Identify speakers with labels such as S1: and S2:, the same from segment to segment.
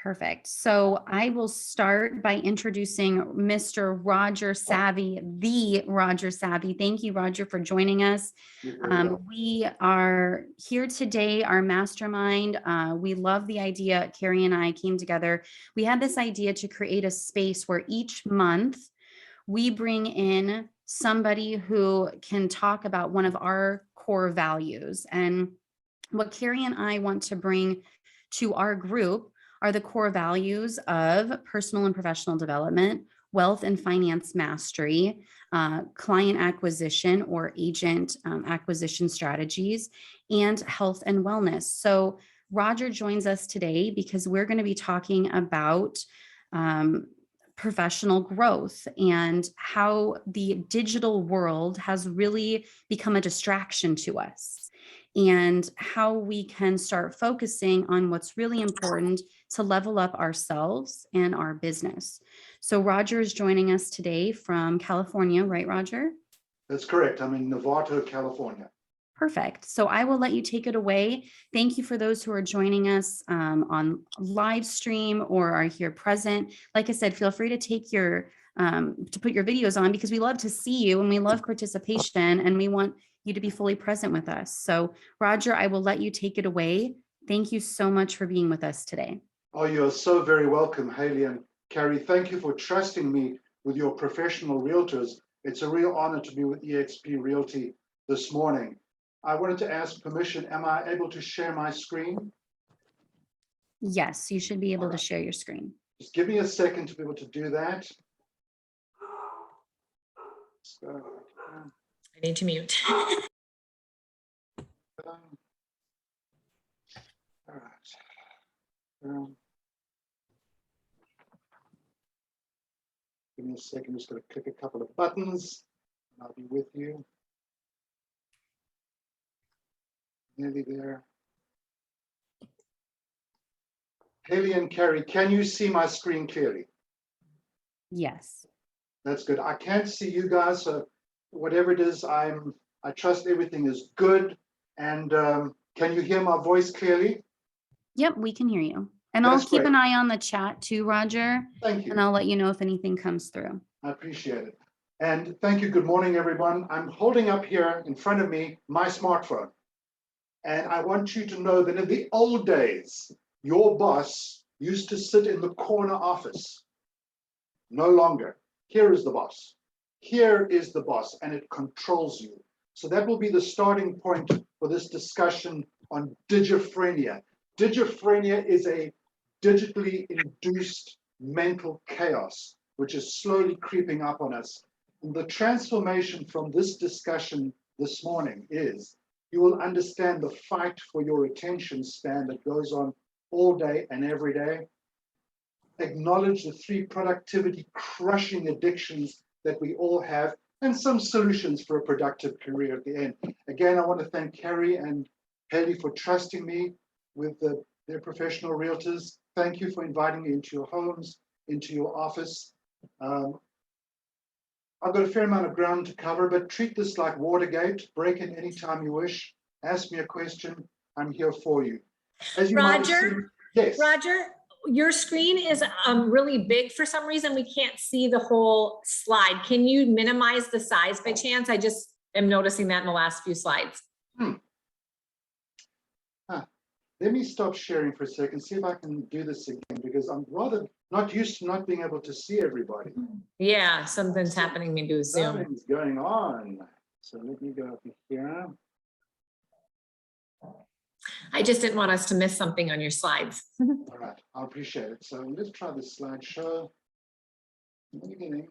S1: Perfect. So I will start by introducing Mr. Roger Savy, the Roger Savy. Thank you, Roger, for joining us. We are here today, our mastermind. We love the idea. Carrie and I came together. We had this idea to create a space where each month we bring in somebody who can talk about one of our core values. And what Carrie and I want to bring to our group are the core values of personal and professional development, wealth and finance mastery, client acquisition or agent acquisition strategies, and health and wellness. So Roger joins us today because we're going to be talking about professional growth and how the digital world has really become a distraction to us, and how we can start focusing on what's really important to level up ourselves and our business. So Roger is joining us today from California, right, Roger?
S2: That's correct. I'm in Novato, California.
S1: Perfect. So I will let you take it away. Thank you for those who are joining us on live stream or are here present. Like I said, feel free to take your to put your videos on, because we love to see you and we love participation and we want you to be fully present with us. So Roger, I will let you take it away. Thank you so much for being with us today.
S2: Oh, you're so very welcome, Haley and Carrie. Thank you for trusting me with your professional realtors. It's a real honor to be with eXp Realty this morning. I wanted to ask permission. Am I able to share my screen?
S1: Yes, you should be able to share your screen.
S2: Just give me a second to be able to do that. So,
S3: I need to mute.
S2: all right. Give me a second. I'm just going to click a couple of buttons and I'll be with you. Nearly there. Haley and Carrie, can you see my screen clearly?
S1: Yes.
S2: That's good. I can't see you guys, so whatever it is, I trust everything is good. And can you hear my voice clearly?
S1: Yep, we can hear you. And
S2: That's
S1: I'll keep
S2: great.
S1: an eye on the chat too, Roger.
S2: Thank you.
S1: And I'll let you know if anything comes through.
S2: I appreciate it. And thank you. Good morning, everyone. I'm holding up here in front of me my smartphone. And I want you to know that in the old days, your boss used to sit in the corner office. No longer. Here is the boss. Here is the boss, and it controls you. So that will be the starting point for this discussion on Digiphrenia. Digiphrenia is a digitally induced mental chaos, which is slowly creeping up on us. And the transformation from this discussion this morning is you will understand the fight for your attention span that goes on all day and every day. Acknowledge the 3 productivity crushing addictions that we all have, and some solutions for a productive career at the end. Again, I want to thank Carrie and Haley for trusting me with their professional realtors. Thank you for inviting me into your homes, into your office. I've got a fair amount of ground to cover, but treat this like Watergate. Break in anytime you wish. Ask me a question. I'm here for you. As you
S3: Roger,
S2: yes.
S3: Roger, your screen is really big for some reason. We can't see the whole slide. Can you minimize the size by chance? I just am noticing that in the last few slides.
S2: Let me stop sharing for a second, see if I can do this again, because I'm rather not used to not being able to see everybody.
S3: Yeah, something's happening maybe with Zoom.
S2: Something's going on. So let me go up here.
S3: I just didn't want us to miss something on your slides.
S2: All right, I appreciate it. So let's try this slideshow. In the beginning.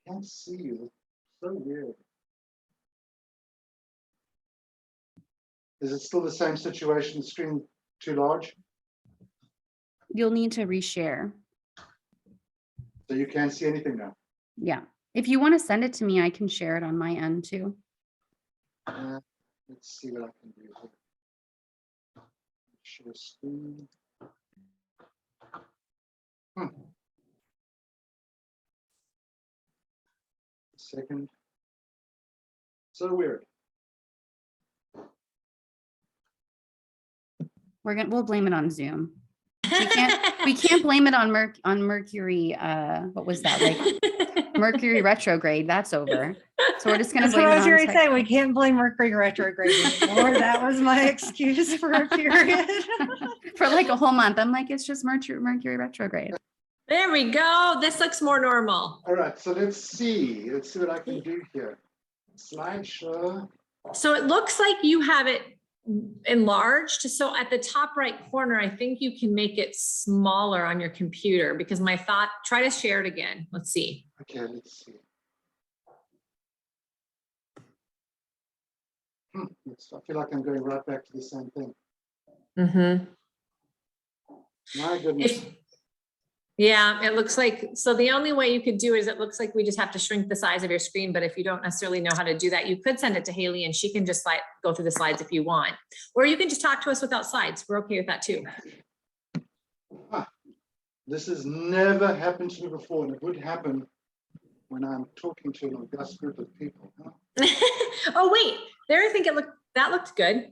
S2: Can't see you. So weird. Is it still the same situation? The screen too large?
S1: You'll need to reshare.
S2: So you can't see anything now?
S1: Yeah. If you want to send it to me, I can share it on my end too.
S2: Let's see what I can do here. Share screen. second. So weird.
S1: We'll blame it on Zoom. We can't blame it on Mercury. What was that? Like Mercury retrograde. That's over. So we're just gonna
S4: That's what
S1: blame
S4: I
S1: it
S4: was
S1: on
S4: going to say. We can't blame Mercury retrograde anymore. That was my excuse for a period.
S1: for like a whole month. I'm like, it's just Mercury retrograde.
S3: There we go. This looks more normal.
S2: All right, so let's see. Let's see what I can do here. Slideshow.
S3: So it looks like you have it enlarged. So at the top right corner, I think you can make it smaller on your computer because my thought, try to share it again. Let's see.
S2: Okay, let's see. I feel like I'm going right back to the same thing.
S3: Mm-hmm.
S2: My goodness.
S3: Yeah, it looks like, so the only way you could do is it looks like we just have to shrink the size of your screen, but if you don't necessarily know how to do that, you could send it to Haley and she can just go through the slides if you want, or you can just talk to us without slides. We're okay with that too.
S2: This has never happened to me before, and it would happen when I'm talking to an august group of people. Huh?
S3: Oh, wait, there, I think that looked good.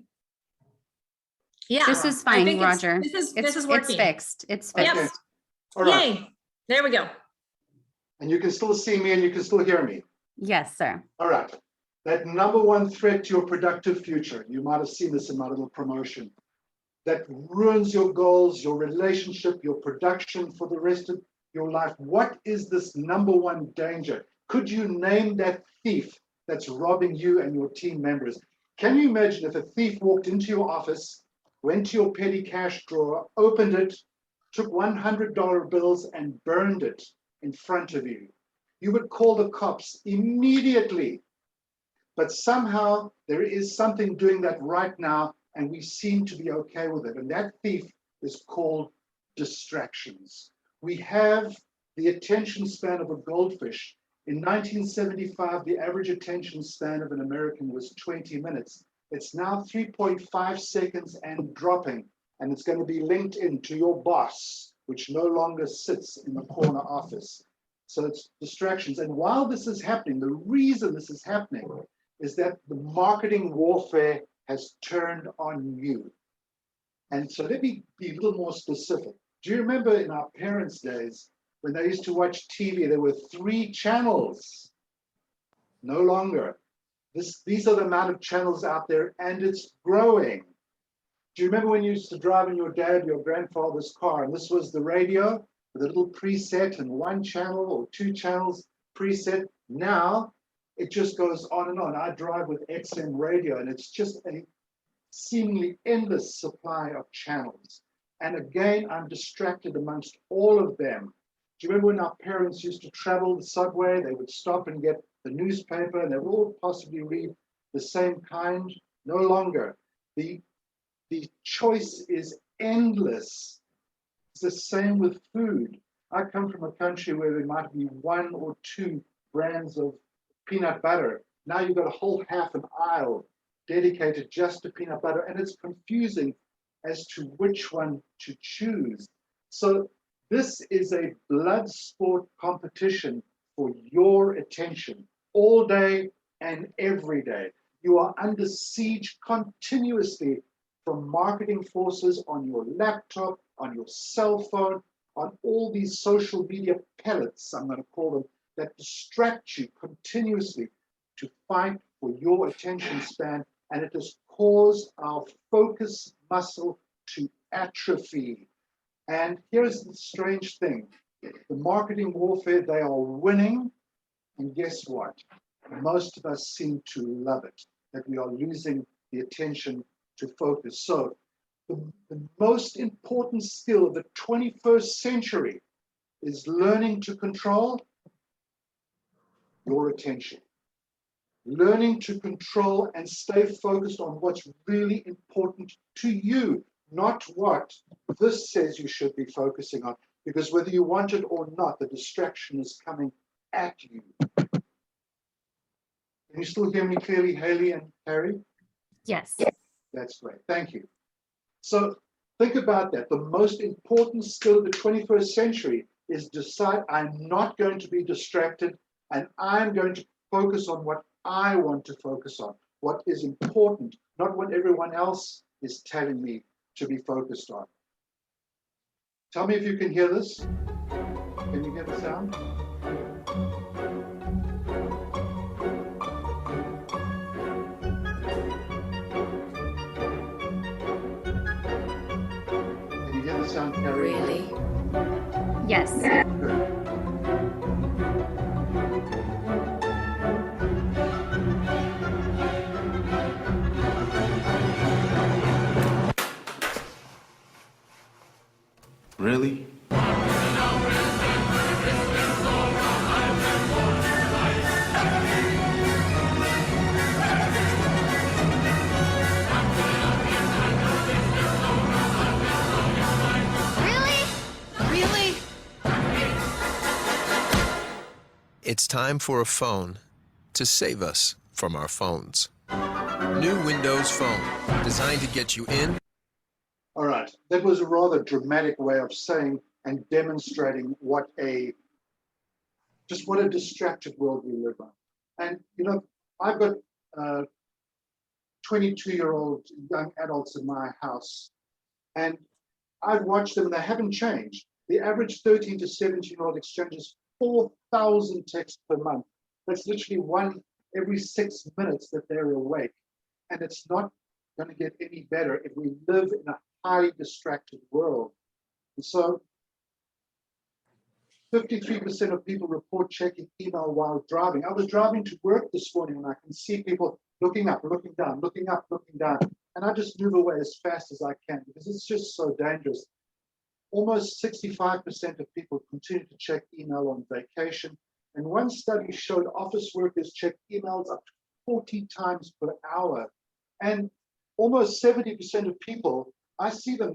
S3: Yeah.
S1: This is
S3: I
S1: fine,
S3: think
S1: Roger.
S3: This is working.
S1: It's fixed. It's
S3: Yep.
S1: fixed.
S2: Okay. All right.
S3: Yay. There we go.
S2: And you can still see me and you can still hear me.
S1: Yes, sir.
S2: All right. That number one threat to your productive future, you might have seen this in my little promotion, that ruins your goals, your relationship, your production for the rest of your life. What is this number one danger? Could you name that thief that's robbing you and your team members? Can you imagine if a thief walked into your office, went to your petty cash drawer, opened it, took $100 bills and burned it in front of you? You would call the cops immediately. But somehow there is something doing that right now, and we seem to be okay with it. And that thief is called distractions. We have the attention span of a goldfish. In 1975, the average attention span of an American was 20 minutes. It's now 3.5 seconds and dropping, and it's going to be linked into your boss, which no longer sits in the corner office. So it's distractions. And while this is happening, the reason this is happening is that the marketing warfare has turned on you. And so let me be a little more specific. Do you remember in our parents' days, when they used to watch TV, there were 3 channels? No longer. These are the amount of channels out there, and it's growing. Do you remember when you used to drive in your grandfather's car, and this was the radio with a little preset and 1 channel or 2 channels preset? Now it just goes on and on. I drive with XM radio, and it's just a seemingly endless supply of channels. And again, I'm distracted amongst all of them. Do you remember when our parents used to travel the subway? They would stop and get the newspaper, and they would all possibly read the same kind. No longer. The choice is endless. It's the same with food. I come from a country where there might be 1 or 2 brands of peanut butter. Now you've got a whole half an aisle dedicated just to peanut butter, and it's confusing as to which one to choose. So this is a blood sport competition for your attention all day and every day. You are under siege continuously from marketing forces on your laptop, on your cell phone, on all these social media pellets, I'm going to call them, that distract you continuously to fight for your attention span, and it has caused our focus muscle to atrophy. And here's the strange thing. The marketing warfare, they are winning, and guess what? Most of us seem to love it, that we are losing the attention to focus. So the most important skill of the 21st century is learning to control your attention. Learning to control and stay focused on what's really important to you, not what this says you should be focusing on, because whether you want it or not, the distraction is coming at you. Can you still hear me clearly, Haley and Harry?
S1: Yes.
S2: That's great. Thank you. So think about that. The most important skill of the 21st century is decide I'm not going to be distracted, and I'm going to focus on what I want to focus on, what is important, not what everyone else is telling me to be focused on. Tell me if you can hear this. Can you hear the sound? Can you hear the sound, Carrie?
S5: Really?
S1: Yes.
S2: Good.
S5: Really?
S6: Really?
S7: It's time for a phone to save us from our phones. New Windows Phone, designed to get you in.
S2: All right, that was a rather dramatic way of saying and demonstrating what a distracted world we live in. And you know, I've got 22-year-old young adults in my house, and I've watched them, they haven't changed. The average 13 to 17-year-old exchanges 4,000 texts per month. That's literally one every 6 minutes that they're awake. And it's not going to get any better if we live in a highly distracted world. And so 53% of people report checking email while driving. I was driving to work this morning and I can see people looking up, looking down, looking up, looking down. And I just move away as fast as I can because it's just so dangerous. Almost 65% of people continue to check email on vacation. And one study showed office workers check emails up to 40 times per hour. And almost 70% of people, I see them,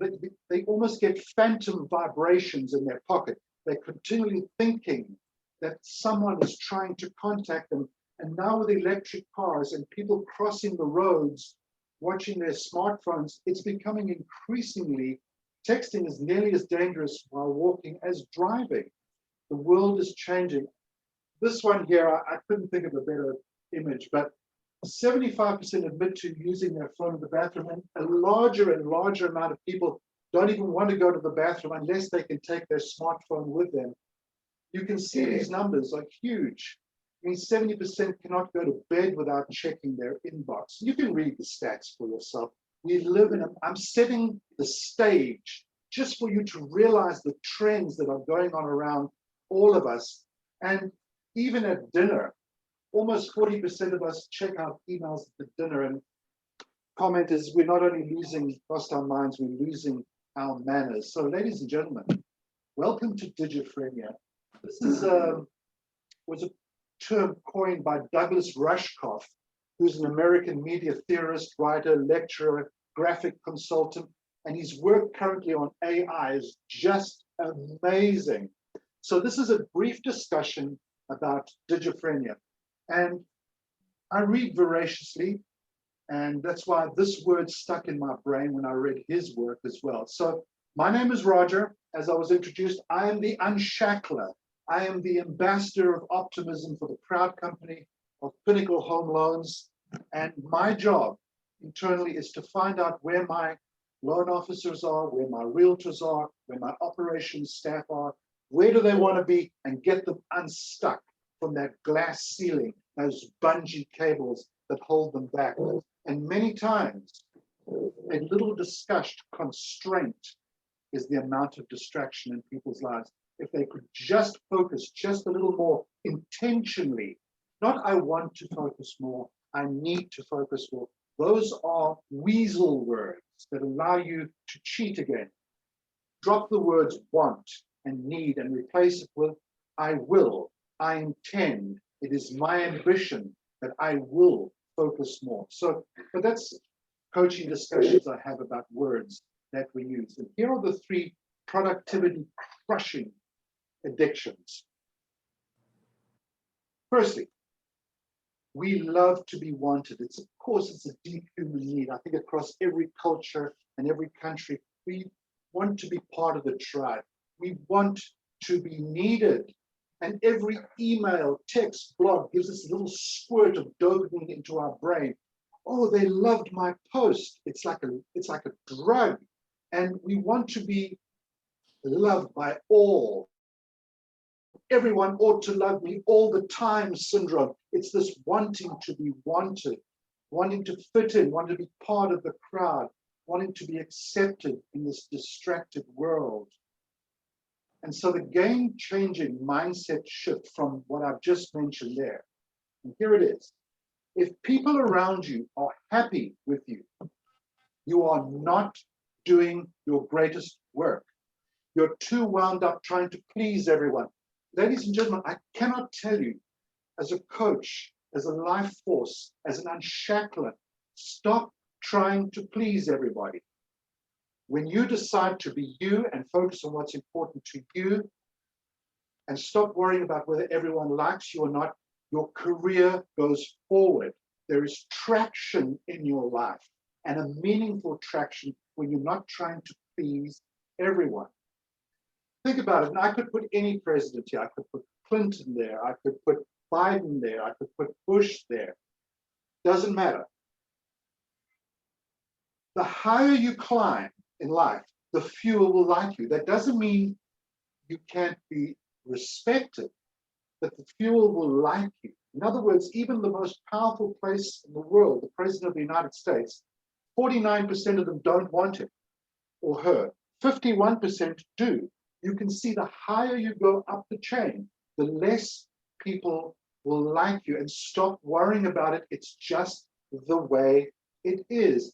S2: they almost get phantom vibrations in their pocket. They're continually thinking that someone is trying to contact them. And now with electric cars and people crossing the roads, watching their smartphones, it's becoming increasingly, texting is nearly as dangerous while walking as driving. The world is changing. This one here, I couldn't think of a better image, but 75% admit to using their phone in the bathroom, and a larger and larger amount of people don't even want to go to the bathroom unless they can take their smartphone with them. You can see these numbers are huge. I mean, 70% cannot go to bed without checking their inbox. You can read the stats for yourself. We live in I'm setting the stage just for you to realize the trends that are going on around all of us. And even at dinner, almost 40% of us check our emails at dinner, and comment is we're not only lost our minds, we're losing our manners. So ladies and gentlemen, welcome to Digiphrenia. This is was a term coined by Douglas Rushkoff, who's an American media theorist, writer, lecturer, graphic consultant, and his work currently on AI is just amazing. So this is a brief discussion about Digiphrenia. And I read voraciously, and that's why this word stuck in my brain when I read his work as well. So my name is Roger. As I was introduced, I am the unshackler. I am the ambassador of optimism for the proud company of Pinnacle Home Loans. And my job internally is to find out where my loan officers are, where my realtors are, where my operations staff are, where do they want to be, and get them unstuck from that glass ceiling, those bungee cables that hold them back. And many times, a little discussed constraint is the amount of distraction in people's lives. If they could just focus just a little more intentionally, not I want to focus more, I need to focus more. Those are weasel words that allow you to cheat again. Drop the words want and need and replace it with I will, I intend, it is my ambition that I will focus more. So, but that's coaching discussions I have about words that we use. And here are the three productivity crushing addictions. Firstly, we love to be wanted. Of course, it's a deep human need. I think across every culture and every country, we want to be part of the tribe. We want to be needed. And every email, text, blog gives us a little squirt of dopamine into our brain. Oh, they loved my post. It's like a drug. And we want to be loved by all. Everyone ought to love me all the time syndrome. It's this wanting to be wanted, wanting to fit in, wanting to be part of the crowd, wanting to be accepted in this distracted world. And so the game-changing mindset shift from what I've just mentioned there, and here it is. If people around you are happy with you, you are not doing your greatest work. You're too wound up trying to please everyone. Ladies and gentlemen, I cannot tell you, as a coach, as a life force, as an unshackler, stop trying to please everybody. When you decide to be you and focus on what's important to you, and stop worrying about whether everyone likes you or not, your career goes forward. There is traction in your life, and a meaningful traction when you're not trying to please everyone. Think about it, and I could put any president here. I could put Clinton there. I could put Biden there. I could put Bush there. Doesn't matter. The higher you climb in life, the fewer will like you. That doesn't mean you can't be respected, but the fewer will like you. In other words, even the most powerful place in the world, the President of the United States, 49% of them don't want him or her. 51% do. You can see the higher you go up the chain, the less people will like you, and stop worrying about it. It's just the way it is.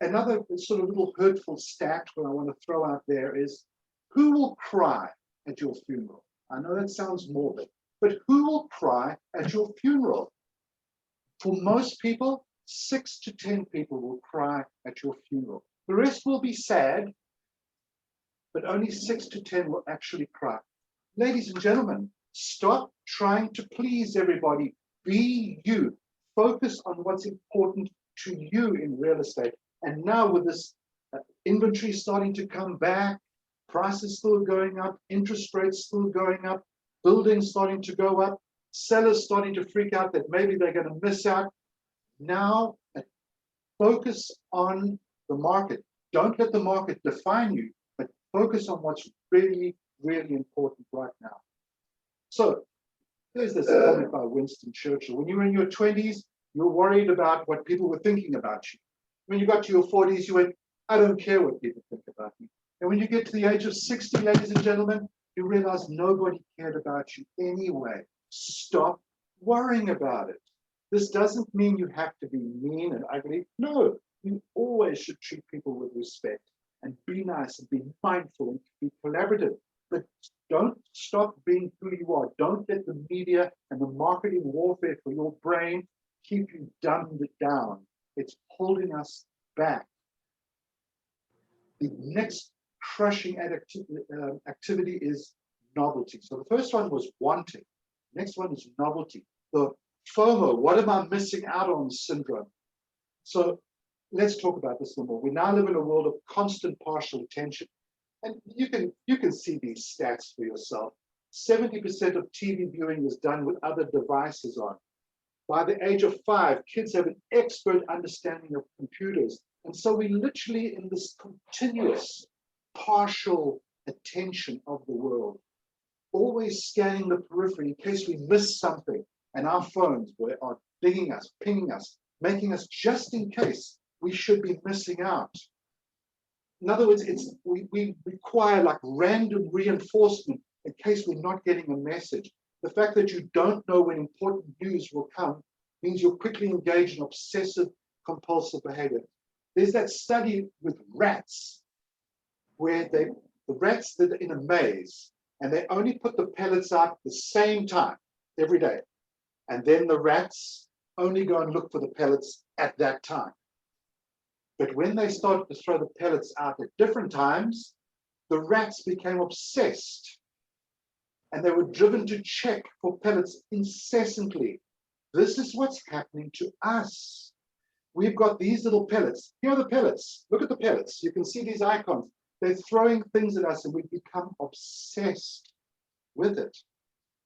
S2: Another sort of little hurtful stat that I want to throw out there is, who will cry at your funeral? I know that sounds morbid, but who will cry at your funeral? For most people, 6 to 10 people will cry at your funeral. The rest will be sad, but only 6 to 10 will actually cry. Ladies and gentlemen, stop trying to please everybody. Be you. Focus on what's important to you in real estate. And now with this inventory starting to come back, prices still going up, interest rates still going up, buildings starting to go up, sellers starting to freak out that maybe they're going to miss out. Now, focus on the market. Don't let the market define you, but focus on what's really, really important right now. So there's this comment by Winston Churchill. When you were in your 20s, you were worried about what people were thinking about you. When you got to your 40s, you went, I don't care what people think about me. And when you get to the age of 60, ladies and gentlemen, you realize nobody cared about you anyway. Stop worrying about it. This doesn't mean you have to be mean and ugly. No, you always should treat people with respect and be nice and be mindful and be collaborative. But don't stop being who you are. Don't let the media and the marketing warfare for your brain keep you dumbed down. It's holding us back. The next crushing activity is novelty. So the first one was wanting. Next one is novelty. The FOMO, what am I missing out on syndrome? So let's talk about this a little more. We now live in a world of constant partial attention. And you can see these stats for yourself. 70% of TV viewing is done with other devices on. By the age of 5, kids have an expert understanding of computers. And so we're literally in this continuous partial attention of the world, always scanning the periphery in case we miss something. And our phones are dinging us, pinging us, making us just in case we should be missing out. In other words, we require like random reinforcement in case we're not getting a message. The fact that you don't know when important news will come means you're quickly engaged in obsessive compulsive behavior. There's that study with rats where the rats that are in a maze and they only put the pellets out at the same time every day. And then the rats only go and look for the pellets at that time. But when they started to throw the pellets out at different times, the rats became obsessed. And they were driven to check for pellets incessantly. This is what's happening to us. We've got these little pellets. Here are the pellets. Look at the pellets. You can see these icons. They're throwing things at us and we've become obsessed with it.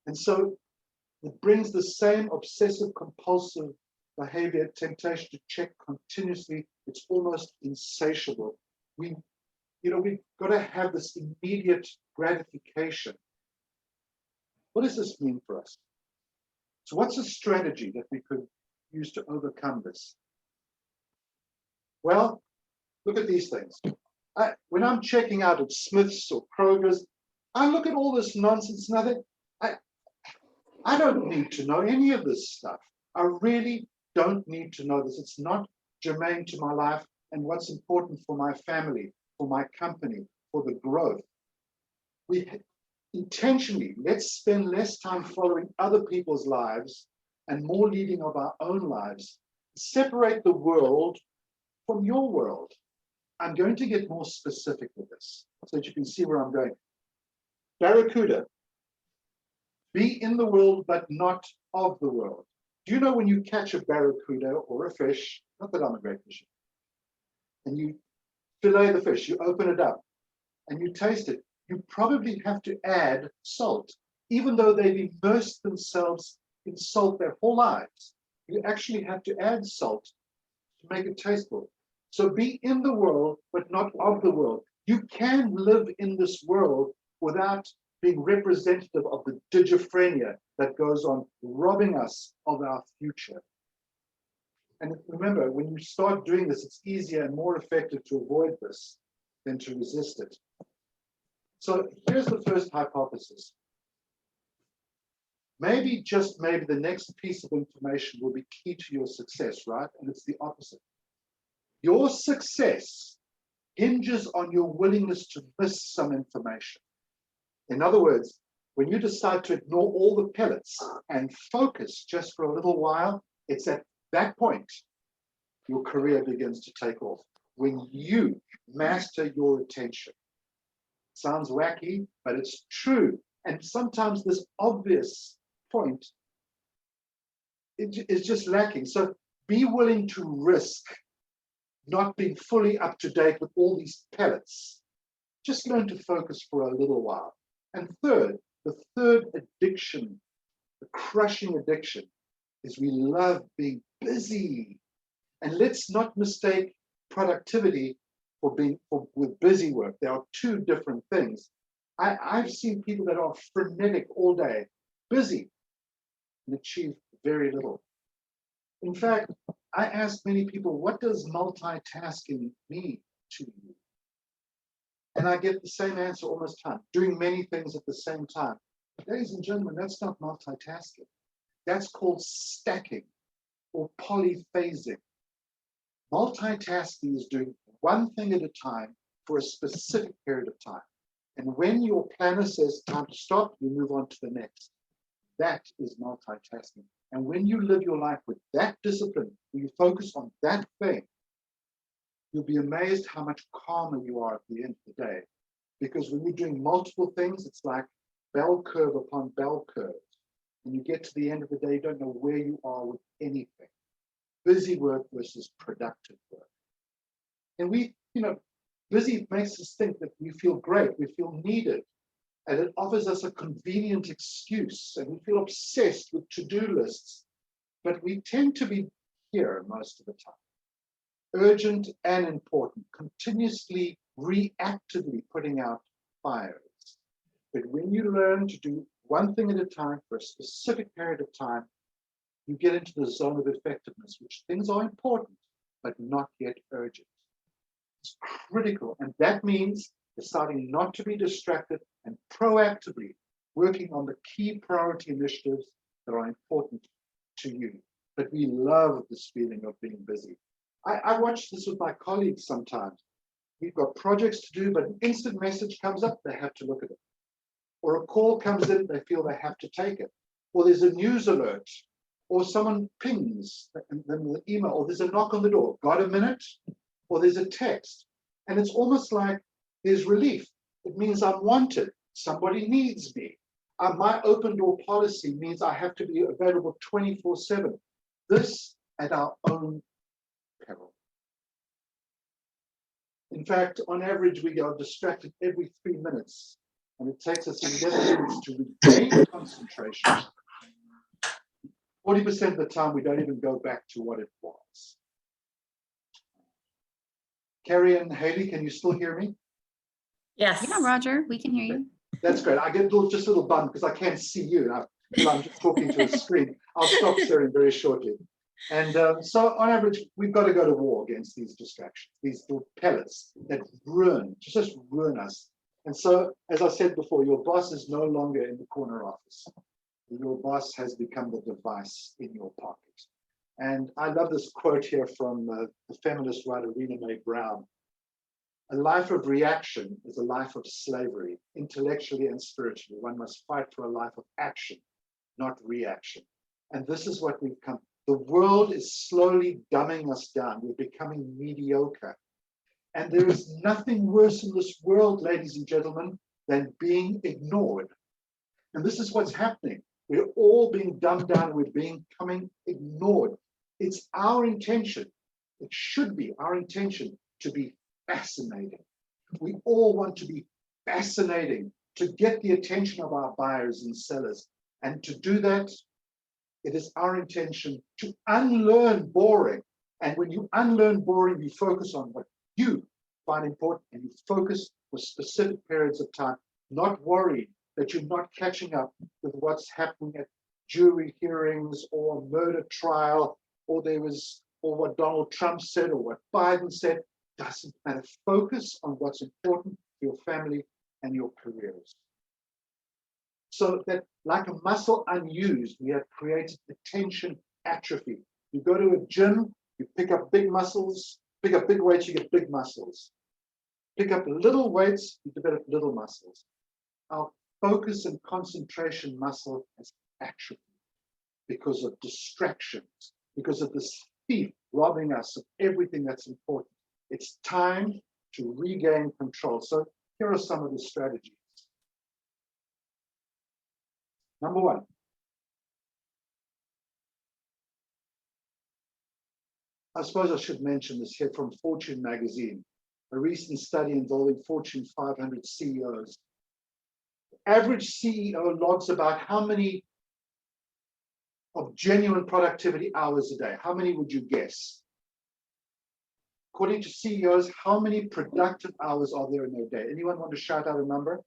S2: And so it brings the same obsessive compulsive behavior, temptation to check continuously. It's almost insatiable. We've got to have this immediate gratification. What does this mean for us? So what's a strategy that we could use to overcome this? Well, look at these things. When I'm checking out at Smith's or Kroger's, I look at all this nonsense and I think, I don't need to know any of this stuff. I really don't need to know this. It's not germane to my life and what's important for my family, for my company, for the growth. We intentionally, let's spend less time following other people's lives and more leading of our own lives. Separate the world from your world. I'm going to get more specific with this so that you can see where I'm going. Barracuda. Be in the world, but not of the world. Do you know when you catch a barracuda or a fish, not that I'm a great fisher, and you fillet the fish, you open it up and you taste it, you probably have to add salt. Even though they've immersed themselves in salt their whole lives, you actually have to add salt to make it tasteful. So be in the world, but not of the world. You can live in this world without being representative of the Digiphrenia that goes on robbing us of our future. And remember, when you start doing this, it's easier and more effective to avoid this than to resist it. So here's the first hypothesis. Maybe, just maybe, the next piece of information will be key to your success, right? And it's the opposite. Your success hinges on your willingness to miss some information. In other words, when you decide to ignore all the pellets and focus just for a little while, it's at that point your career begins to take off. When you master your attention. Sounds wacky, but it's true. And sometimes this obvious point is just lacking. So be willing to risk not being fully up to date with all these pellets. Just learn to focus for a little while. And third, the third addiction, the crushing addiction, is we love being busy. And let's not mistake productivity with busy work. There are two different things. I've seen people that are frenetic all day, busy, and achieve very little. In fact, I ask many people, what does multitasking mean to you? And I get the same answer almost time, doing many things at the same time. Ladies and gentlemen, that's not multitasking. That's called stacking or polyphasing. Multitasking is doing one thing at a time for a specific period of time. And when your planner says time to stop, you move on to the next. That is multitasking. And when you live your life with that discipline, when you focus on that thing, you'll be amazed how much calmer you are at the end of the day. Because when you're doing multiple things, it's like bell curve upon bell curve. And you get to the end of the day, you don't know where you are with anything. Busy work versus productive work. And busy makes us think that we feel great, we feel needed, and it offers us a convenient excuse, and we feel obsessed with to-do lists. But we tend to be here most of the time. Urgent and important, continuously, reactively putting out fires. But when you learn to do one thing at a time for a specific period of time, you get into the zone of effectiveness, which things are important, but not yet urgent. It's critical, and that means deciding not to be distracted and proactively working on the key priority initiatives that are important to you. But we love this feeling of being busy. I watch this with my colleagues sometimes. We've got projects to do, but an instant message comes up, they have to look at it. Or a call comes in, they feel they have to take it. Or there's a news alert, or someone pings them the email, or there's a knock on the door. Got a minute? Or there's a text. And it's almost like there's relief. It means I'm wanted. Somebody needs me. My open door policy means I have to be available 24/7. This at our own peril. In fact, on average, we are distracted every 3 minutes and it takes us 11 minutes to regain concentration, 40% of the time we don't even go back to what it was. Carrie and Haley, can you still hear me?
S3: Yes.
S1: Yeah, Roger, we can hear you.
S2: That's great. I get just a little bummed because I can't see you. I'm just talking to a screen. I'll stop sharing very shortly. And so on average, we've got to go to war against these distractions, these little pellets that just ruin us. And so, as I said before, your boss is no longer in the corner office. Your boss has become the device in your pocket. And I love this quote here from the feminist writer Rena Mae Brown. A life of reaction is a life of slavery, intellectually and spiritually. One must fight for a life of action, not reaction. And this is what we've come. The world is slowly dumbing us down. We're becoming mediocre. And there is nothing worse in this world, ladies and gentlemen, than being ignored. And this is what's happening. We're all being dumbed down. We're becoming ignored. It's our intention. It should be our intention to be fascinating. We all want to be fascinating, to get the attention of our buyers and sellers. And to do that, it is our intention to unlearn boring. And when you unlearn boring, you focus on what you find important and you focus for specific periods of time, not worried that you're not catching up with what's happening at jury hearings or murder trial, or what Donald Trump said or what Biden said. Doesn't matter. Focus on what's important for your family and your careers. So that, like a muscle unused, we have created attention atrophy. You go to a gym, you pick up big muscles, pick up big weights, you get big muscles. Pick up little weights, you develop little muscles. Our focus and concentration muscle has atrophy because of distractions, because of this thief robbing us of everything that's important. It's time to regain control. So here are some of the strategies. Number one, I suppose I should mention this here from Fortune magazine, a recent study involving Fortune 500 CEOs. Average CEO logs about how many of genuine productivity hours a day? How many would you guess? According to CEOs, how many productive hours are there in their day? Anyone want to shout out a number?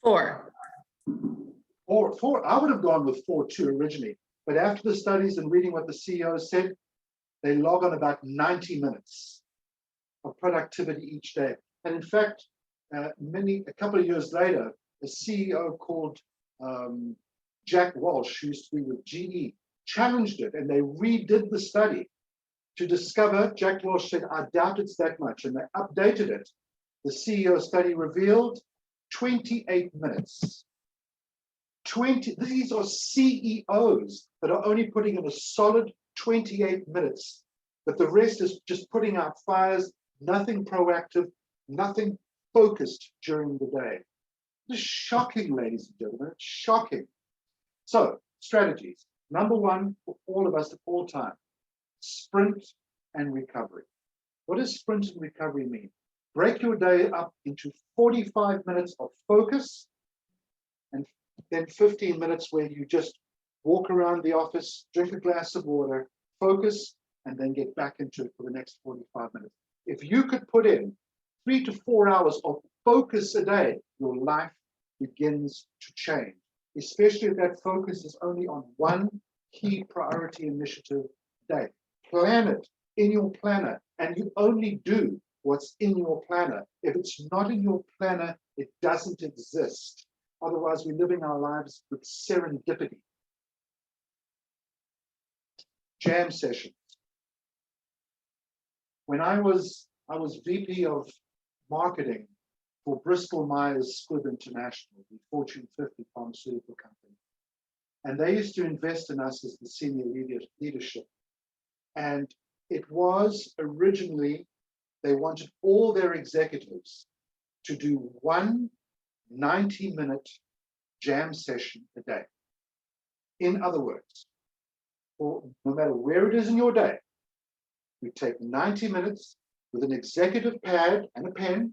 S3: 4.
S2: Four. I would have gone with 4 too originally. But after the studies and reading what the CEOs said, they log on about 90 minutes of productivity each day. And in fact, a couple of years later, a CEO called Jack Walsh, who used to be with GE, challenged it, and they redid the study to discover. Jack Walsh said, I doubt it's that much, and they updated it. The CEO study revealed 28 minutes. These are CEOs that are only putting in a solid 28 minutes, but the rest is just putting out fires, nothing proactive, nothing focused during the day. It's shocking, ladies and gentlemen, it's shocking. So, strategies. Number one, for all of us at all time, sprint and recovery. What does sprint and recovery mean? Break your day up into 45 minutes of focus and then 15 minutes where you just walk around the office, drink a glass of water, focus, and then get back into it for the next 45 minutes. If you could put in 3 to 4 hours of focus a day, your life begins to change, especially if that focus is only on one key priority initiative a day. Plan it in your planner, and you only do what's in your planner. If it's not in your planner, it doesn't exist. Otherwise, we're living our lives with serendipity. Jam sessions. When I was VP of marketing for Bristol Myers Squibb International, the Fortune 50 pharmaceutical company. And they used to invest in us as the senior leadership. And it was originally, they wanted all their executives to do one 90-minute jam session a day. In other words, no matter where it is in your day, you take 90 minutes with an executive pad and a pen,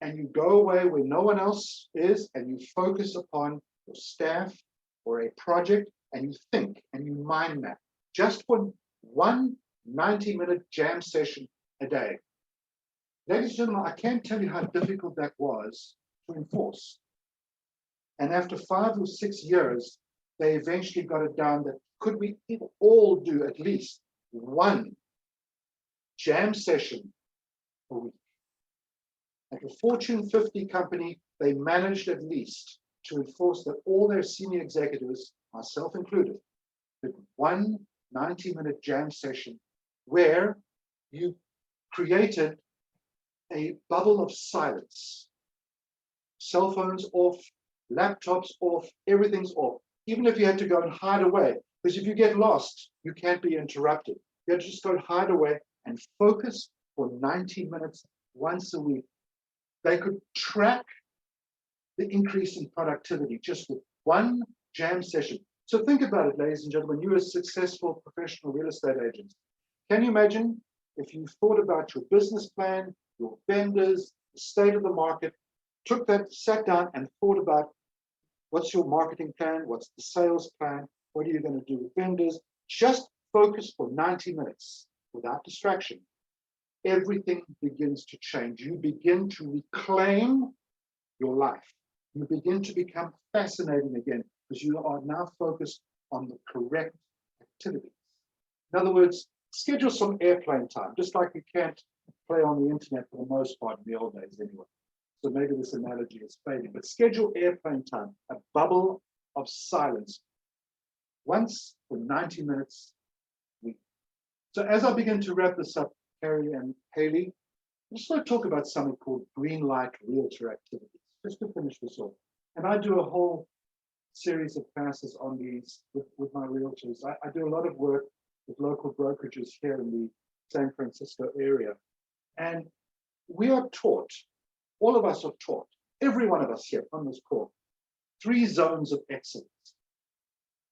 S2: and you go away where no one else is, and you focus upon your staff or a project, and you think and you mind map just for one 90-minute jam session a day. Ladies and gentlemen, I can't tell you how difficult that was to enforce. And after 5 or 6 years, they eventually got it down that could we all do at least one jam session a week. At a Fortune 50 company, they managed at least to enforce that all their senior executives, myself included, did one 90-minute jam session where you created a bubble of silence. Cell phones off, laptops off, everything's off. Even if you had to go and hide away, because if you get lost, you can't be interrupted. You had to just go and hide away and focus for 90 minutes once a week. They could track the increase in productivity just with one jam session. So think about it, ladies and gentlemen, you're a successful professional real estate agent. Can you imagine if you thought about your business plan, your vendors, the state of the market, took that, sat down and thought about what's your marketing plan, what's the sales plan, what are you going to do with vendors? Just focus for 90 minutes without distraction. Everything begins to change. You begin to reclaim your life. You begin to become fascinating again because you are now focused on the correct activities. In other words, schedule some airplane time, just like you can't play on the internet for the most part in the old days anyway. So maybe this analogy is fading, but schedule airplane time, a bubble of silence, once for 90 minutes a week. So as I begin to wrap this up, Carrie and Haley, I'm just going to talk about something called green light realtor activities, just to finish this off. And I do a whole series of classes on these with my realtors. I do a lot of work with local brokerages here in the San Francisco area. And we are taught, all of us are taught, every one of us here on this call, 3 zones of excellence.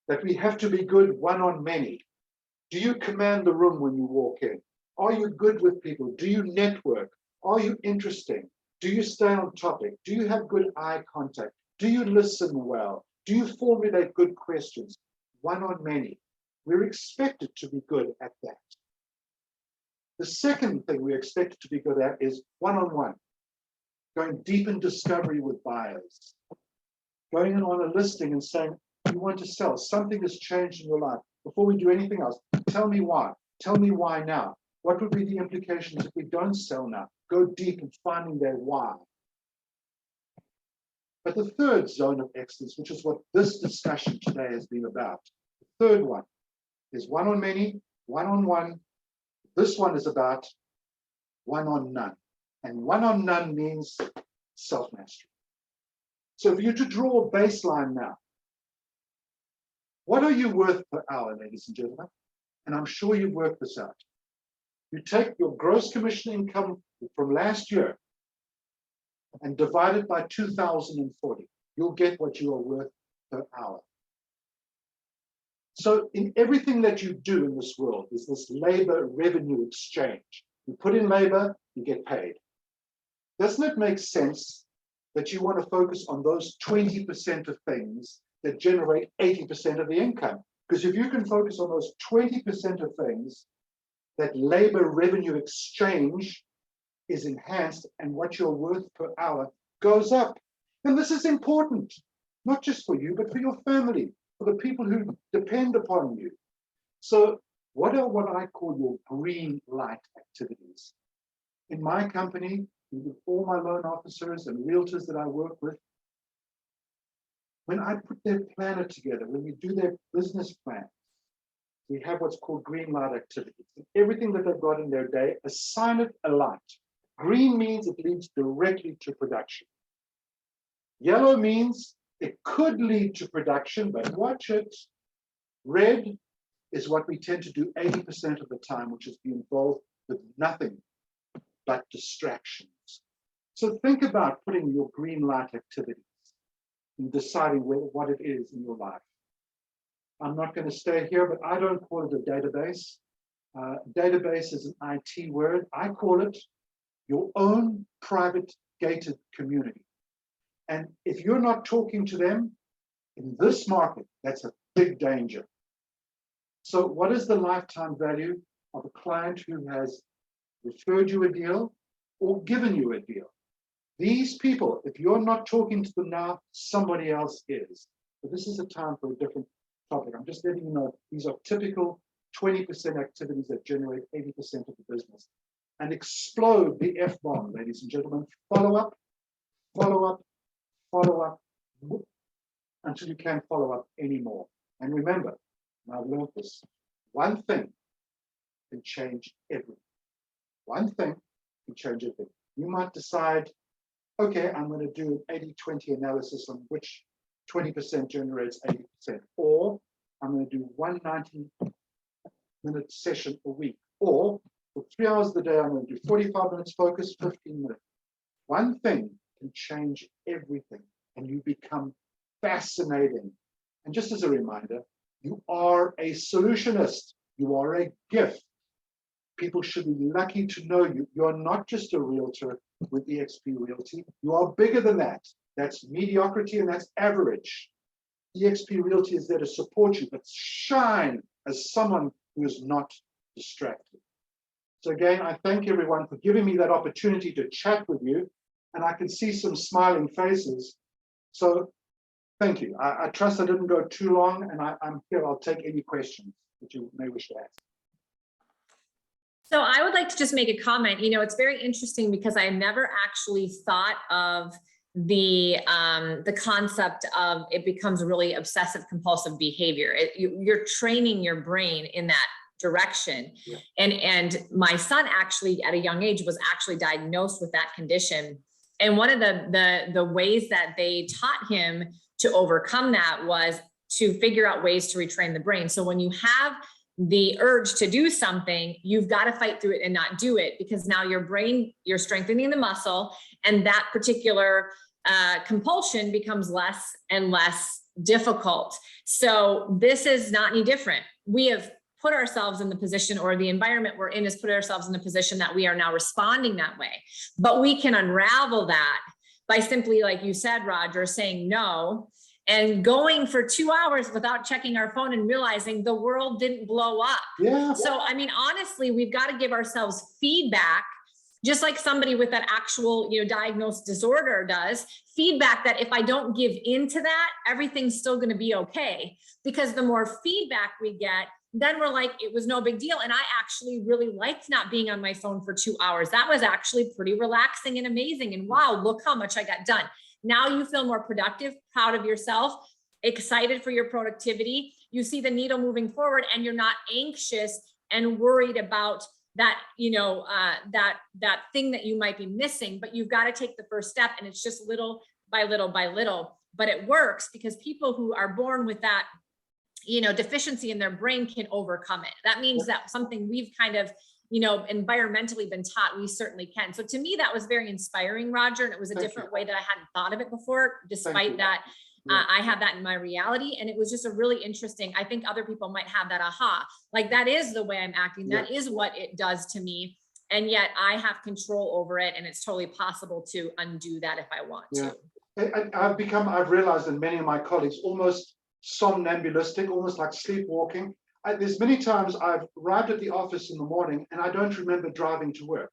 S2: That we have to be good one on many. Do you command the room when you walk in? Are you good with people? Do you network? Are you interesting? Do you stay on topic? Do you have good eye contact? Do you listen well? Do you formulate good questions? One on many. We're expected to be good at that. The second thing we're expected to be good at is one-on-one. Going deep in discovery with buyers. Going in on a listing and saying, you want to sell, something has changed in your life. Before we do anything else, tell me why. Tell me why now. What would be the implications if we don't sell now? Go deep in finding their why. But the third zone of excellence, which is what this discussion today has been about, the third one is one on many, one on one. This one is about one on none. And one on none means self-mastery. So for you to draw a baseline now, what are you worth per hour, ladies and gentlemen? And I'm sure you've worked this out. You take your gross commission income from last year and divide it by 2,040. You'll get what you are worth per hour. So in everything that you do in this world is this labor revenue exchange. You put in labor, you get paid. Doesn't it make sense that you want to focus on those 20% of things that generate 80% of the income? Because if you can focus on those 20% of things, that labor revenue exchange is enhanced and what you're worth per hour goes up. And this is important, not just for you, but for your family, for the people who depend upon you. So what are what I call your green light activities? In my company, with all my loan officers and realtors that I work with, when I put their planner together, when we do their business plan, we have what's called green light activities. Everything that they've got in their day, assign it a light. Green means it leads directly to production. Yellow means it could lead to production, but watch it. Red is what we tend to do 80% of the time, which is be involved with nothing but distractions. So think about putting your green light activities and deciding what it is in your life. I'm not going to stay here, but I don't call it a database. Database is an IT word. I call it your own private gated community. And if you're not talking to them in this market, that's a big danger. So what is the lifetime value of a client who has referred you a deal or given you a deal? These people, if you're not talking to them now, somebody else is. So this is a time for a different topic. I'm just letting you know, these are typical 20% activities that generate 80% of the business. And explode the F-bomb, ladies and gentlemen. Follow up, follow up, follow up, until you can't follow up anymore. And remember, and I've learned this, one thing can change everything. One thing can change everything. You might decide, okay, I'm going to do an 80-20 analysis on which 20% generates 80%, or I'm going to do one 90-minute session a week, or for 3 hours of the day, I'm going to do 45 minutes focus, 15 minutes. One thing can change everything, and you become fascinating. And just as a reminder, you are a solutionist. You are a gift. People should be lucky to know you. You are not just a realtor with eXp Realty. You are bigger than that. That's mediocrity and that's average. eXp Realty is there to support you, but shine as someone who is not distracted. So again, I thank everyone for giving me that opportunity to chat with you, and I can see some smiling faces. So thank you. I trust I didn't go too long, and I'm here. I'll take any questions that you may wish to ask.
S3: So I would like to just make a comment. You know, it's very interesting because I never actually thought of the concept of it becomes really obsessive compulsive behavior. You're training your brain in that direction.
S2: Yeah.
S3: And my son actually at a young age was actually diagnosed with that condition. And one of the ways that they taught him to overcome that was to figure out ways to retrain the brain. So when you have the urge to do something, you've got to fight through it and not do it, because now your brain, you're strengthening the muscle, and that particular compulsion becomes less and less difficult. So this is not any different. We have put ourselves in the position, or the environment we're in has put ourselves in the position that we are now responding that way. But we can unravel that by simply, like you said, Roger, saying no and going for 2 hours without checking our phone and realizing the world didn't blow up.
S2: Yeah.
S3: So, I mean, honestly, we've got to give ourselves feedback, just like somebody with that actual, diagnosed disorder does, feedback that if I don't give into that, everything's still going to be okay. Because the more feedback we get, then we're like, it was no big deal. And I actually really liked not being on my phone for 2 hours. That was actually pretty relaxing and amazing. And wow, look how much I got done. Now you feel more productive, proud of yourself, excited for your productivity. You see the needle moving forward, and you're not anxious and worried about that, that thing that you might be missing, but you've got to take the first step, and it's just little by little by little, but it works because people who are born with that, deficiency in their brain can overcome it. That means that something we've kind of, environmentally been taught, we certainly can. So to me, that was very inspiring, Roger. And it was a different way that I hadn't thought of it before, despite that. I have that in my reality. And it was just a really interesting, I think other people might have that aha, like that is the way I'm acting. That is what it does to me. And yet I have control over it. And it's totally possible to undo that if I want to.
S2: I've realized in many of my colleagues, almost somnambulistic, almost like sleepwalking. There's many times I've arrived at the office in the morning and I don't remember driving to work.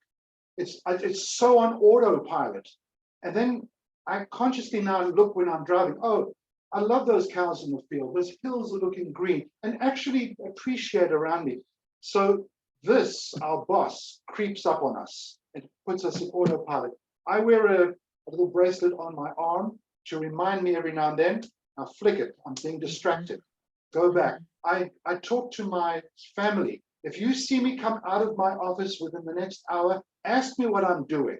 S2: It's so on autopilot. And then I consciously now look when I'm driving, oh, I love those cows in the field. Those hills are looking green, and actually appreciate around me. So this, our boss, creeps up on us and puts us in autopilot. I wear a little bracelet on my arm to remind me every now and then. I flick it. I'm being distracted. Go back. I talk to my family. If you see me come out of my office within the next hour, ask me what I'm doing.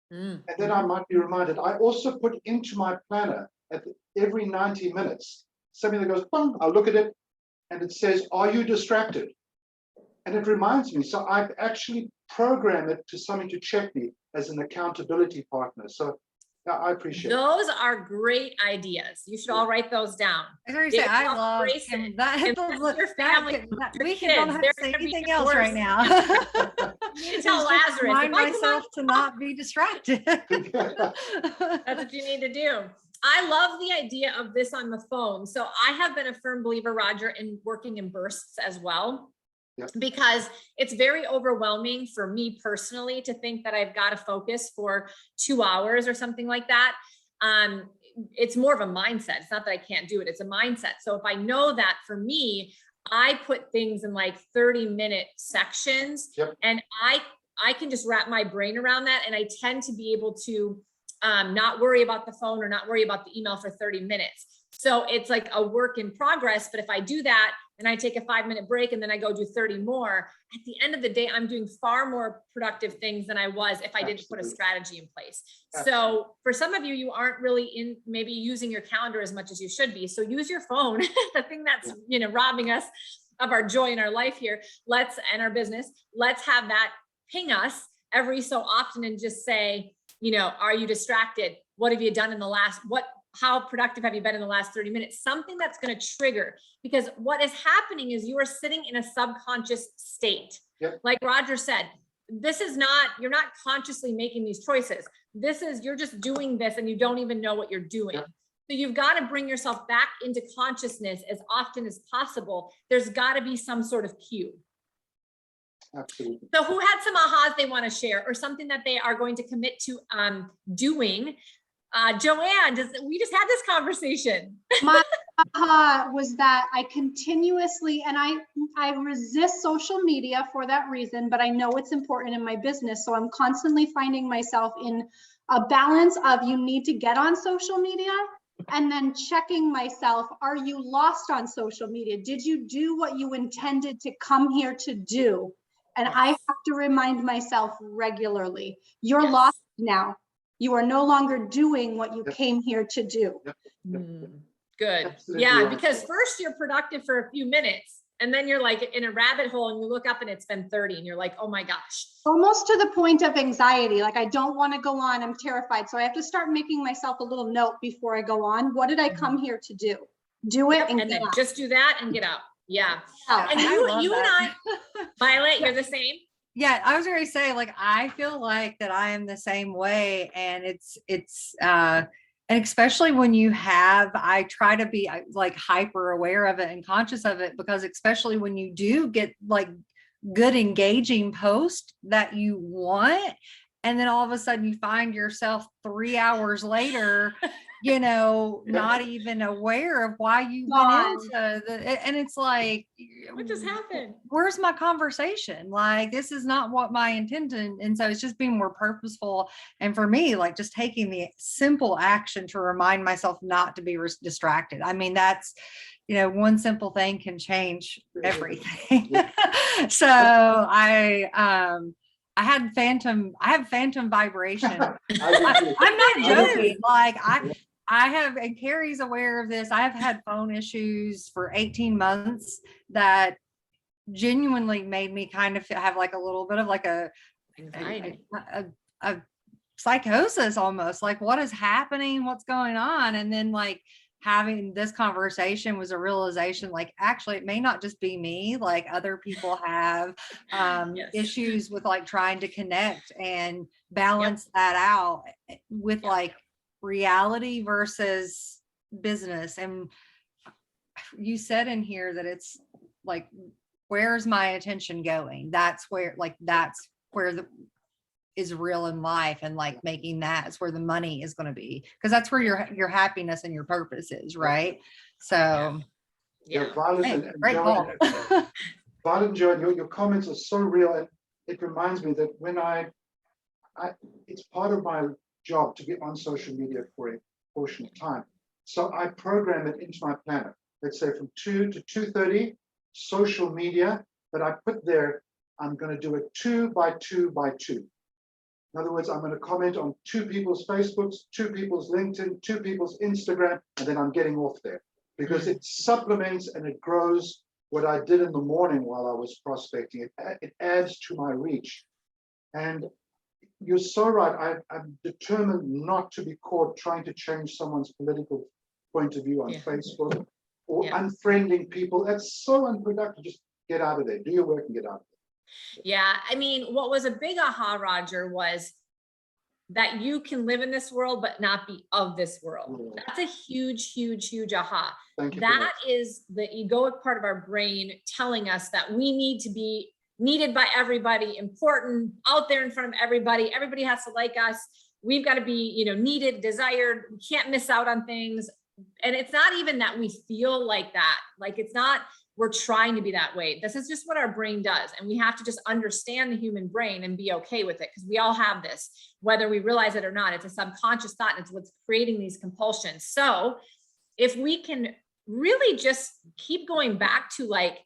S2: And then I might be reminded. I also put into my planner at every 90 minutes, something that goes, boom, I'll look at it, and it says, are you distracted? And it reminds me. So I've actually programmed it to something to check me as an accountability partner. So I appreciate
S3: those are great ideas. You should all write those down.
S4: I was going to say, I love him. That,
S3: your family,
S4: we can don't have to say anything else right now.
S3: You need to tell Lazarus.
S4: Remind
S3: if I come
S4: myself to not be distracted.
S3: That's what you need to do. I love the idea of this on the phone. So I have been a firm believer, Roger, in working in bursts as well.
S2: Yep.
S3: Because it's very overwhelming for me personally to think that I've got to focus for 2 hours or something like that. It's more of a mindset. It's not that I can't do it. It's a mindset. So if I know that for me, I put things in like 30-minute sections.
S2: Yep.
S3: And I can just wrap my brain around that. And I tend to be able to not worry about the phone or not worry about the email for 30 minutes. So it's like a work in progress. But if I do that and I take a 5-minute break and then I go do 30 more, at the end of the day, I'm doing far more productive things than I was if I didn't put a strategy in place. So for some of you, you aren't really in maybe using your calendar as much as you should be. So use your phone, the thing that's, robbing us of our joy in our life here. And our business, let's have that ping us every so often and just say, are you distracted? What have you done in the last, how productive have you been in the last 30 minutes? Something that's going to trigger, because what is happening is you are sitting in a subconscious state.
S2: Yep.
S3: Like Roger said, you're not consciously making these choices. You're just doing this and you don't even know what you're doing.
S2: Yep.
S3: So you've got to bring yourself back into consciousness as often as possible. There's got to be some sort of cue.
S2: Absolutely.
S3: So who had some ahas they want to share or something that they are going to commit to doing? Joanne, we just had this conversation.
S5: My aha was that I continuously, and I resist social media for that reason, but I know it's important in my business. So I'm constantly finding myself in a balance of you need to get on social media and then checking myself, are you lost on social media? Did you do what you intended to come here to do? And I have to remind myself regularly, you're lost now. You are no longer doing what you came here to do.
S3: Good.
S2: Absolutely
S3: Yeah,
S2: right.
S3: because first you're productive for a few minutes and then you're like in a rabbit hole and you look up and it's been 30 and you're like, oh my gosh.
S5: Almost to the point of anxiety. Like I don't want to go on. I'm terrified. So I have to start making myself a little note before I go on. What did I come here to do? Do it and
S3: then
S5: get out.
S3: just do that and get out. Yeah.
S5: Out.
S3: And
S4: I
S3: you
S4: love
S3: and
S4: that.
S3: I, Violet, you're the same.
S4: Yeah, I was going to say, like, I feel like that I am the same way. And and especially when I try to be like hyper aware of it and conscious of it, because especially when you do get like good engaging post that you want, and then all of a sudden you find yourself 3 hours later, not even aware of why you went into and it's like,
S3: What just happened?
S4: Where's my conversation? Like, this is not what my intention. And so it's just being more purposeful. And for me, like just taking the simple action to remind myself not to be distracted. I mean, that's, one simple thing can change everything. So I have phantom vibration. I'm not joking. Like I have, and Carrie's aware of this. I've had phone issues for 18 months that genuinely made me kind of have like a little bit of like a psychosis almost, like what is happening? What's going on? And then like having this conversation was a realization, like, actually, it may not just be me, like other people have issues with like trying to connect and balance that out with like reality versus business. And you said in here that it's like, where's my attention going? That's where is real in life, and like making that is where the money is going to be, because that's where your happiness and your purpose is, right? So
S2: Violet
S4: great call.
S2: Violet and Joanne, your comments are so real, and it reminds me that when it's part of my job to be on social media for a portion of time. So I program it into my planner. Let's say from 2 to 2:30, social media, but I put there, I'm going to do it 2 by 2 by 2. In other words, I'm going to comment on 2 people's Facebooks, 2 people's LinkedIn, 2 people's Instagram, and then I'm getting off there, because it supplements and it grows what I did in the morning while I was prospecting. It adds to my reach. And you're so right. I'm determined not to be caught trying to change someone's political point of view on Facebook or unfriending people. That's so unproductive. Just get out of there. Do your work and get out of
S3: Yeah. I mean, what was a big aha, Roger, was that you can live in this world, but not be of this world.
S2: Yeah.
S3: That's a huge, huge, huge aha.
S2: Thank you.
S3: That is the egoic part of our brain telling us that we need to be needed by everybody, important, out there in front of everybody. Everybody has to like us. We've got to be, you know, needed, desired. We can't miss out on things. And it's not even that we feel like that. Like, it's not, we're trying to be that way. This is just what our brain does. And we have to just understand the human brain and be okay with it, because we all have this, whether we realize it or not. It's a subconscious thought, and it's what's creating these compulsions. So if we can really just keep going back to, like,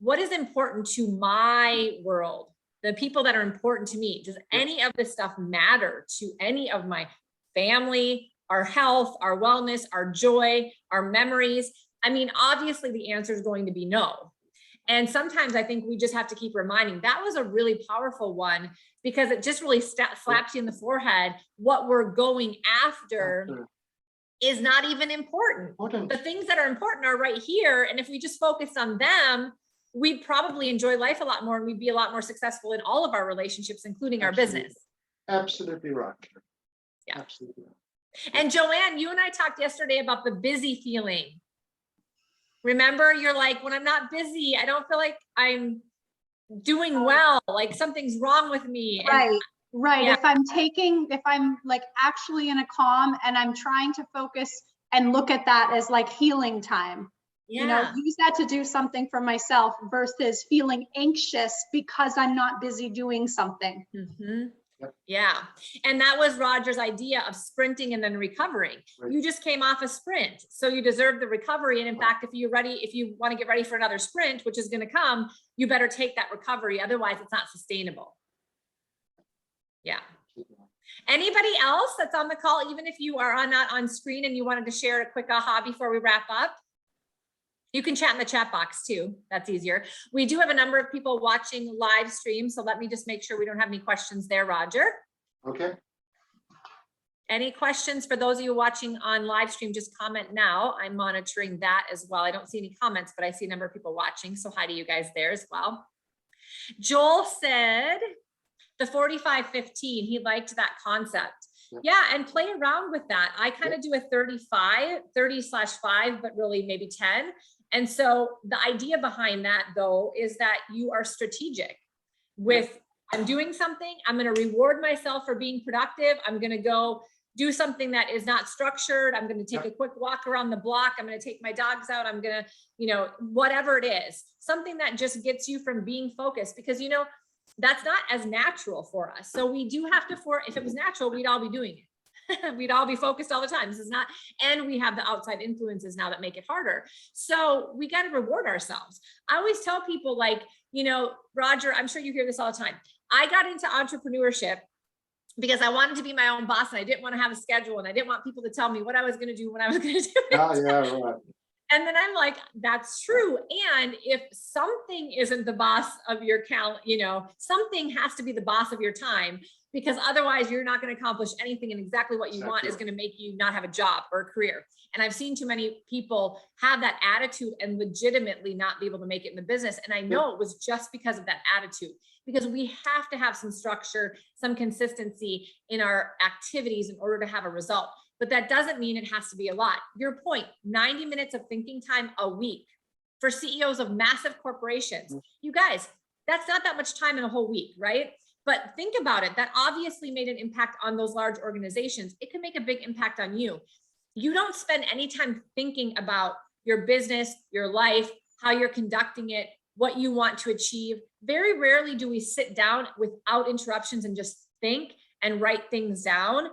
S3: what is important to my world, the people that are important to me? Does any of this stuff matter to any of my family, our health, our wellness, our joy, our memories? I mean, obviously the answer is going to be no. And sometimes I think we just have to keep reminding. That was a really powerful one, because it just really slaps you in the forehead. What we're going after is not even important. The things that are important are right here. And if we just focus on them, we'd probably enjoy life a lot more, and we'd be a lot more successful in all of our relationships, including our business.
S2: Absolutely right.
S3: Yeah.
S2: Absolutely right.
S3: And Joanne, you and I talked yesterday about the busy feeling. Remember, you're like, when I'm not busy, I don't feel like I'm doing well, like something's wrong with me. And
S5: Right.
S3: Yeah.
S5: If I'm like actually in a calm and I'm trying to focus and look at that as like healing time, you know, use that to do something for myself versus feeling anxious because I'm not busy doing something.
S3: Mm-hmm. Yeah. And that was Roger's idea of sprinting and then recovering.
S2: Right.
S3: You just came off a sprint, so you deserve the recovery. And in fact, if you want to get ready for another sprint, which is going to come, you better take that recovery. Otherwise it's not sustainable. Yeah. Anybody else that's on the call, even if you are not on screen and you wanted to share a quick aha before we wrap up? You can chat in the chat box too. That's easier. We do have a number of people watching live stream, so let me just make sure we don't have any questions there, Roger.
S2: Okay.
S3: Any questions for those of you watching on live stream? Just comment now. I'm monitoring that as well. I don't see any comments, but I see a number of people watching, so hi to you guys there as well. Joel said the 45-15, he liked that concept. Yeah, and play around with that. I kind of do a 30/5, but really maybe 10. And so the idea behind that, though, is that you are strategic with, I'm doing something, I'm going to reward myself for being productive. I'm going to go do something that is not structured. I'm going to take a quick walk around the block. I'm going to take my dogs out. I'm going to, you know, whatever it is, something that just gets you from being focused, because, you know, that's not as natural for us. So we do have to, if it was natural, we'd all be doing it. We'd all be focused all the time. This is not, and we have the outside influences now that make it harder. So we got to reward ourselves. I always tell people, like, you know, Roger, I'm sure you hear this all the time. I got into entrepreneurship because I wanted to be my own boss, and I didn't want to have a schedule, and I didn't want people to tell me what I was going to do when I was going to do it.
S2: Oh, yeah, right.
S3: And then I'm like, that's true. And if something isn't the boss of your calendar, you know, something has to be the boss of your time, because otherwise you're not going to accomplish anything. And exactly what you want is going to make you not have a job or a career. And I've seen too many people have that attitude and legitimately not be able to make it in the business. And I know it was just because of that attitude, because we have to have some structure, some consistency in our activities in order to have a result. But that doesn't mean it has to be a lot. Your point, 90 minutes of thinking time a week for CEOs of massive corporations. You guys, that's not that much time in a whole week, right? But think about it. That obviously made an impact on those large organizations. It can make a big impact on you. You don't spend any time thinking about your business, your life, how you're conducting it, what you want to achieve. Very rarely do we sit down without interruptions and just think and write things down.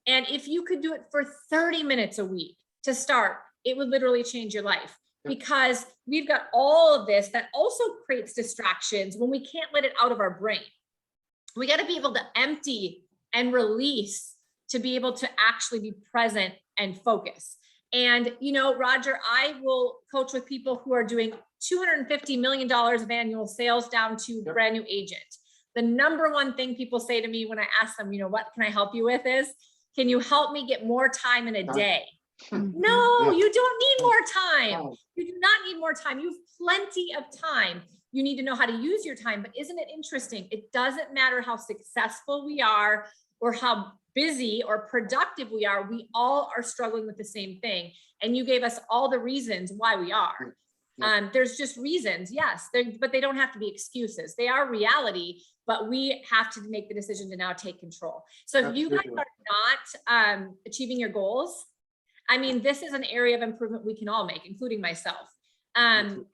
S3: And if you could do it for 30 minutes a week to start, it would literally change your life, because we've got all of this that also creates distractions when we can't let it out of our brain. We got to be able to empty and release to be able to actually be present and focus. And, you know, Roger, I will coach with people who are doing $250 million of annual sales down to brand new agent. The number one thing people say to me when I ask them, you know, what can I help you with is, can you help me get more time in a day? No, you don't need more time. You do not need more time. You have plenty of time. you need to know how to use your time. But isn't it interesting? It doesn't matter how successful we are or how busy or productive we are. We all are struggling with the same thing. And you gave us all the reasons why we are. There's just reasons, yes, but they don't have to be excuses. They are reality, but we have to make the decision to now take control. So if you guys are not achieving your goals, I mean, this is an area of improvement we can all make, including myself. And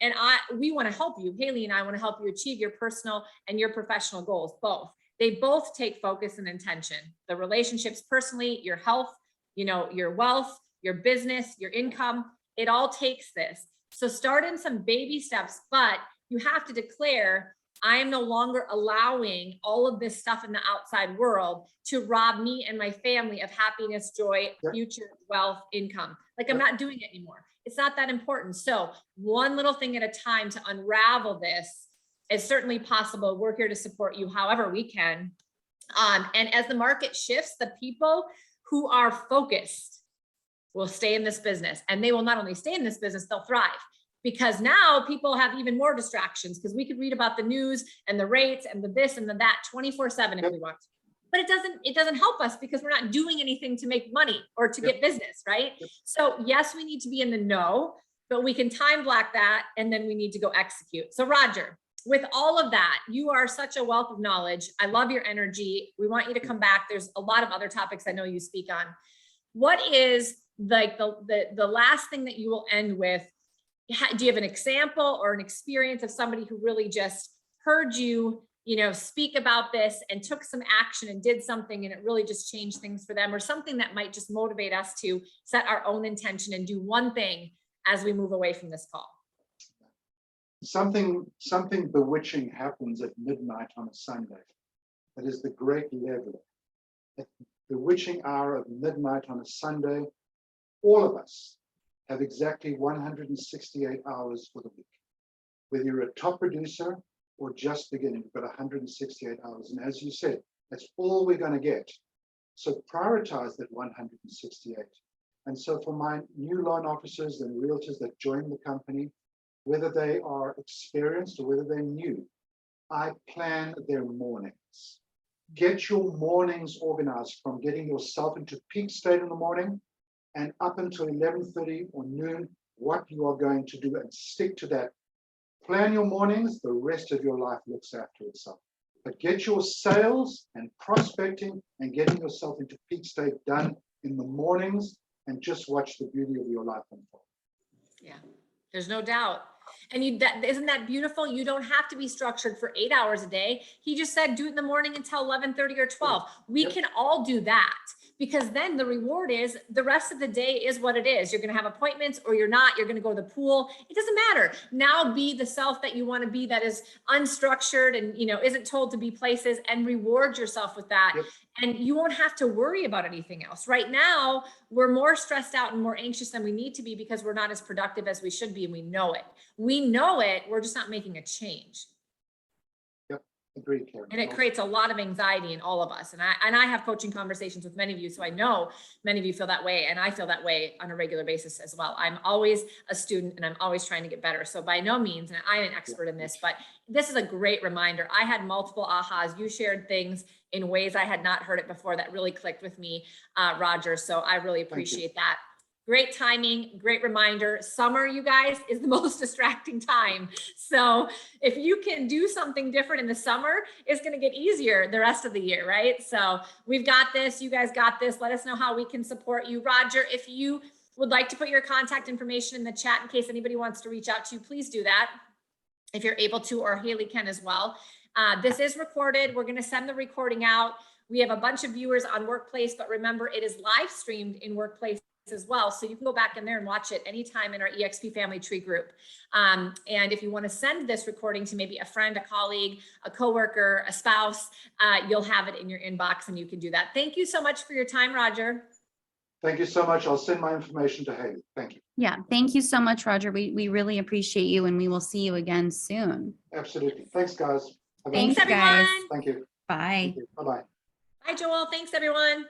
S3: we want to help you. Haley and I want to help you achieve your personal and your professional goals, both. They both take focus and intention. The relationships personally, your health, you know, your wealth, your business, your income, it all takes this. So start in some baby steps, but you have to declare, I am no longer allowing all of this stuff in the outside world to rob me and my family of happiness, joy, future, wealth, income. Like I'm not doing it anymore. It's not that important. So one little thing at a time to unravel this is certainly possible. We're here to support you however we can. And as the market shifts, the people who are focused will stay in this business, and they will not only stay in this business, they'll thrive, because now people have even more distractions, because we could read about the news and the rates and the this and the that 24/7 if we want to. But it doesn't help us because we're not doing anything to make money or to get business, right? So yes, we need to be in the know, but we can time block that, and then we need to go execute. So Roger, with all of that, you are such a wealth of knowledge. I love your energy. We want you to come back. There's a lot of other topics I know you speak on. What is like the last thing that you will end with? Do you have an example or an experience of somebody who really just heard you, you know, speak about this and took some action and did something, and it really just changed things for them, or something that might just motivate us to set our own intention and do one thing as we move away from this call?
S2: Something bewitching happens at midnight on a Sunday. That is the great leveler. At the bewitching hour of midnight on a Sunday, all of us have exactly 168 hours for the week. Whether you're a top producer or just beginning, you've got 168 hours. And as you said, that's all we're going to get. So prioritize that 168. And so for my new loan officers and realtors that join the company, whether they are experienced or whether they're new, I plan their mornings. Get your mornings organized, from getting yourself into peak state in the morning and up until 11:30 or noon, what you are going to do, and stick to that. Plan your mornings, the rest of your life looks after itself. But get your sales and prospecting and getting yourself into peak state done in the mornings, and just watch the beauty of your life unfold. Yeah,
S3: there's no doubt. And isn't that beautiful? You don't have to be structured for 8 hours a day. He just said, do it in the morning until 11:30 or 12. We can all do that, because then the reward is the rest of the day is what it is. You're going to have appointments or you're not, you're going to go to the pool. It doesn't matter. Now be the self that you want to be, that is unstructured and, you know, isn't told to be places, and reward yourself with that. And you won't have to worry about anything else. Right now, we're more stressed out and more anxious than we need to be, because we're not as productive as we should be. And we know it. We know it. We're just not making a change.
S2: Agreed, Karen.
S3: And it creates a lot of anxiety in all of us. And I have coaching conversations with many of you, so I know many of you feel that way, and I feel that way on a regular basis as well. I'm always a student, and I'm always trying to get better. So by no means, and I'm an expert in this, but this is a great reminder. I had multiple ahas. You shared things in ways I had not heard it before that really clicked with me, Roger. So I really appreciate that. Great timing, great reminder. Summer, you guys, is the most distracting time. So if you can do something different in the summer, it's going to get easier the rest of the year, right? So we've got this. You guys got this. Let us know how we can support you. Roger, if you would like to put your contact information in the chat in case anybody wants to reach out to you, please do that if you're able to, or Haley can as well. This is recorded. We're going to send the recording out. We have a bunch of viewers on Workplace, but remember, it is live streamed in Workplace as well. So you can go back in there and watch it anytime in our EXP family tree group. And if you want to send this recording to maybe a friend, a colleague, a coworker, a spouse, you'll have it in your inbox, and you can do that. Thank you so much for your time, Roger.
S2: Thank you so much. I'll send my information to Haley. Thank you.
S1: Yeah, thank you so much, Roger. We really appreciate you, and we will see you again soon.
S2: Absolutely. Thanks, guys.
S3: Thanks, everyone.
S2: Thank you.
S1: Bye.
S2: Bye-bye.
S3: Bye, Joel. Thanks, everyone.